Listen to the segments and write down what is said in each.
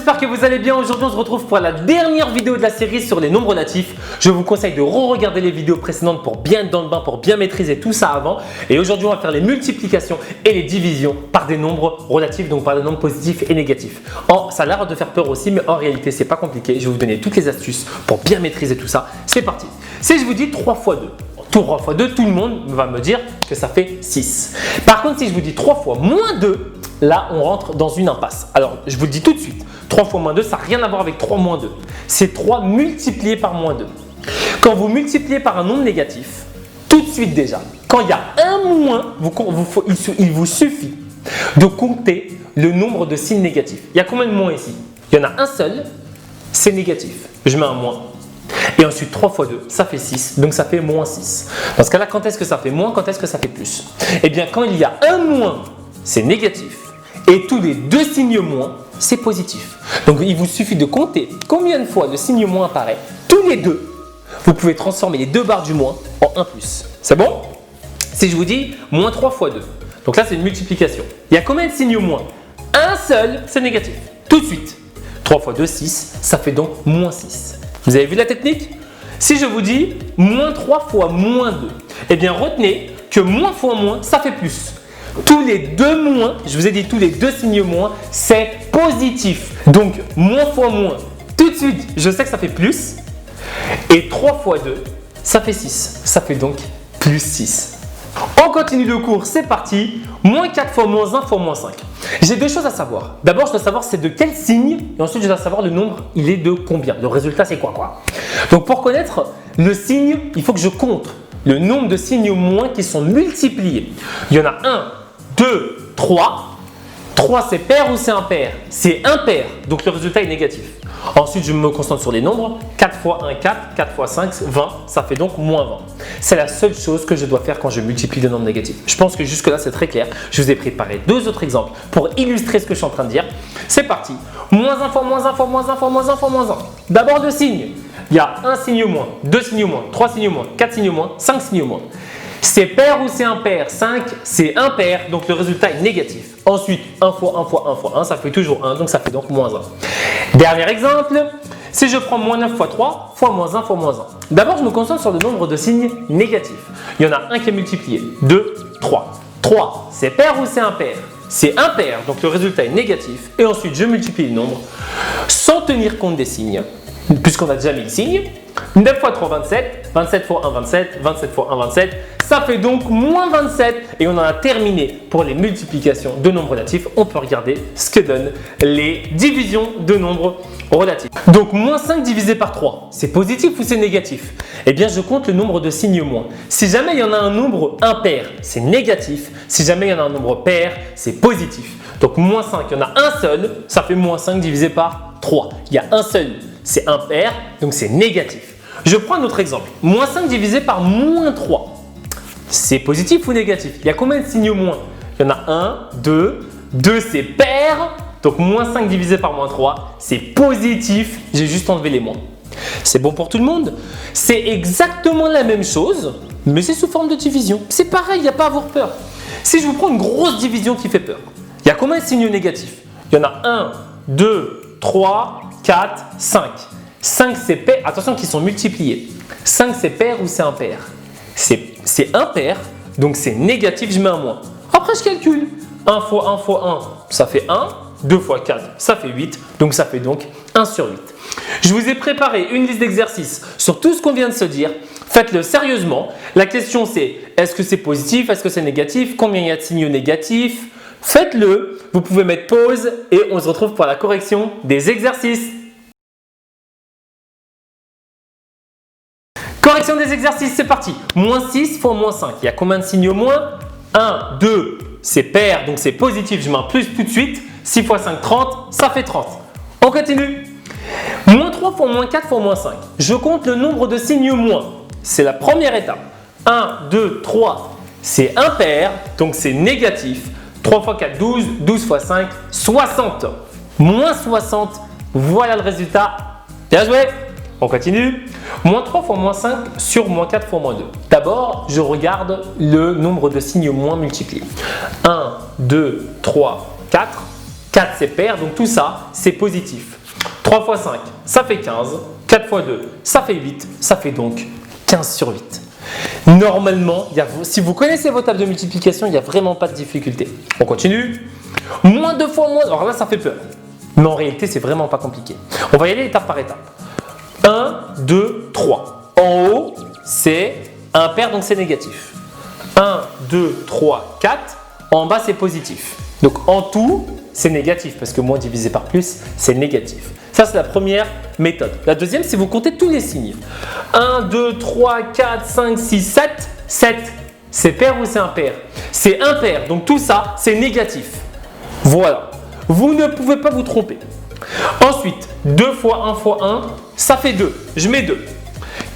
j'espère que vous allez bien. Aujourd'hui, on se retrouve pour la dernière vidéo de la série sur les nombres relatifs. Je vous conseille de re-regarder les vidéos précédentes pour bien être dans le bain, pour bien maîtriser tout ça avant. Et aujourd'hui, on va faire les multiplications et les divisions par des nombres relatifs, donc par des nombres positifs et négatifs. Ça a l'air de faire peur aussi, mais en réalité, c'est pas compliqué. Je vais vous donner toutes les astuces pour bien maîtriser tout ça. C'est parti. Si je vous dis 3 fois 2, 3 fois 2, tout le monde va me dire que ça fait 6. Par contre, si je vous dis 3 fois moins 2, là, on rentre dans une impasse. Alors, je vous le dis tout de suite, 3 fois moins 2, ça n'a rien à voir avec 3 moins 2. C'est 3 multiplié par moins 2. Quand vous multipliez par un nombre négatif, tout de suite déjà, quand il y a un moins, il vous suffit de compter le nombre de signes négatifs. Il y a combien de moins ici? Il y en a un seul, c'est négatif. Je mets un moins. Et ensuite, 3 fois 2, ça fait 6, donc ça fait moins 6. Dans ce cas-là, quand est-ce que ça fait moins, quand est-ce que ça fait plus? Eh bien, quand il y a un moins, c'est négatif. Et tous les deux signes moins, c'est positif. Donc, il vous suffit de compter combien de fois le signe moins apparaît. Tous les deux, vous pouvez transformer les deux barres du moins en 1 plus. C'est bon? Si je vous dis moins 3 fois 2, donc là, c'est une multiplication. Il y a combien de signes moins? Un seul, c'est négatif. Tout de suite. 3 fois 2, 6, ça fait donc moins 6. Vous avez vu la technique? Si je vous dis moins 3 fois moins 2, eh bien retenez que moins fois moins, ça fait plus. Tous les deux moins, je vous ai dit tous les deux signes moins, c'est positif. Donc moins fois moins, tout de suite, je sais que ça fait plus. Et 3 fois 2, ça fait 6. Ça fait donc plus 6. On continue le cours, c'est parti. Moins 4 fois moins 1 fois moins 5. J'ai deux choses à savoir. D'abord, je dois savoir c'est de quel signe et ensuite je dois savoir le nombre, il est de combien. Le résultat, c'est quoi? Donc pour connaître le signe, il faut que je compte le nombre de signes moins qui sont multipliés. Il y en a 1, 2, 3. 3, c'est pair ou c'est impair? C'est impair, donc le résultat est négatif. Ensuite, je me concentre sur les nombres. 4 fois 1, 4. 4 fois 5, 20. Ça fait donc moins 20. C'est la seule chose que je dois faire quand je multiplie le nombre négatif. Je pense que jusque-là, c'est très clair. Je vous ai préparé deux autres exemples pour illustrer ce que je suis en train de dire. C'est parti. Moins 1 fois moins 1 fois moins 1 fois moins 1 fois moins 1. D'abord le signe. Il y a un signe moins, 2 signes moins, 3 signes moins, 4 signes moins, 5 signes moins. C'est pair ou c'est impair? 5, c'est impair, donc le résultat est négatif. Ensuite, 1 fois 1 fois 1 fois 1, ça fait toujours 1, donc ça fait donc moins 1. Dernier exemple, si je prends moins 9 fois 3, fois moins 1 fois moins 1. D'abord, je me concentre sur le nombre de signes négatifs. Il y en a un qui est multiplié, 2, 3. 3, c'est pair ou c'est impair? C'est impair, donc le résultat est négatif. Et ensuite, je multiplie les nombres sans tenir compte des signes, puisqu'on a déjà mis le signe. 9 fois 3, 27. 27 fois 1, 27. 27 fois 1, 27. Ça fait donc moins 27. Et on en a terminé pour les multiplications de nombres relatifs. On peut regarder ce que donnent les divisions de nombres relatifs. Donc moins 5 divisé par 3, c'est positif ou c'est négatif? Eh bien, je compte le nombre de signes moins. Si jamais il y en a un nombre impair, c'est négatif. Si jamais il y en a un nombre pair, c'est positif. Donc moins 5, il y en a un seul, ça fait moins 5 divisé par 3. Il y a un seul, c'est impair, donc c'est négatif. Je prends un autre exemple. Moins 5 divisé par moins 3. C'est positif ou négatif? Il y a combien de signes moins? Il y en a 1, 2. 2, c'est pair. Donc moins 5 divisé par moins 3, c'est positif. J'ai juste enlevé les moins. C'est bon pour tout le monde? C'est exactement la même chose, mais c'est sous forme de division. C'est pareil, il n'y a pas à avoir peur. Si je vous prends une grosse division qui fait peur, il y a combien de signes négatifs? Il y en a 1, 2, 3, 4, 5. 5, c'est pair. Attention qu'ils sont multipliés. 5, c'est pair ou c'est impair? C'est impair, donc c'est négatif, je mets un moins. Après, je calcule. 1 fois 1 fois 1, ça fait 1. 2 fois 4, ça fait 8. Donc, ça fait donc 1 sur 8. Je vous ai préparé une liste d'exercices sur tout ce qu'on vient de se dire. Faites-le sérieusement. La question, c'est est-ce que c'est positif? Est-ce que c'est négatif? Combien il y a de signes négatifs? Faites-le. Vous pouvez mettre pause et on se retrouve pour la correction des exercices. Correction des exercices, c'est parti. Moins 6 fois moins 5. Il y a combien de signes moins? 1, 2, c'est pair, donc c'est positif. Je mets un plus tout de suite. 6 fois 5, 30, ça fait 30. On continue. Moins 3 fois moins 4 fois moins 5. Je compte le nombre de signes moins. C'est la première étape. 1, 2, 3, c'est impair, donc c'est négatif. 3 fois 4, 12. 12 fois 5, 60. Moins 60, voilà le résultat. Bien joué. On continue. Moins 3 fois moins 5 sur moins 4 fois moins 2. D'abord, je regarde le nombre de signes moins multipliés. 1, 2, 3, 4. 4, c'est pair, donc tout ça, c'est positif. 3 fois 5, ça fait 15. 4 fois 2, ça fait 8. Ça fait donc 15 sur 8. Normalement, si vous connaissez vos tables de multiplication, il n'y a vraiment pas de difficulté. On continue. Moins 2 fois moins. Alors là, ça fait peur. Mais en réalité, c'est vraiment pas compliqué. On va y aller étape par étape. 1, 2, 3. En haut, c'est impair, donc c'est négatif. 1, 2, 3, 4. En bas, c'est positif. Donc en tout, c'est négatif parce que moins divisé par plus, c'est négatif. Ça, c'est la première méthode. La deuxième, c'est vous comptez tous les signes. 1, 2, 3, 4, 5, 6, 7. 7, c'est pair ou c'est impair? C'est impair. Donc tout ça, c'est négatif. Voilà. Vous ne pouvez pas vous tromper. Ensuite, 2 fois 1 fois 1, ça fait 2. Je mets 2.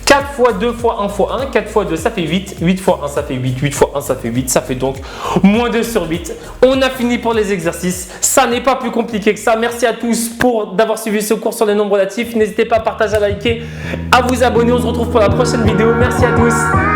4 fois 2 fois 1 fois 1, 4 fois 2, ça fait 8. 8 fois 1, ça fait 8. 8 fois 1, ça fait 8. Ça fait donc moins 2 sur 8. On a fini pour les exercices. Ça n'est pas plus compliqué que ça. Merci à tous d'avoir suivi ce cours sur les nombres relatifs. N'hésitez pas à partager, à liker, à vous abonner. On se retrouve pour la prochaine vidéo. Merci à tous.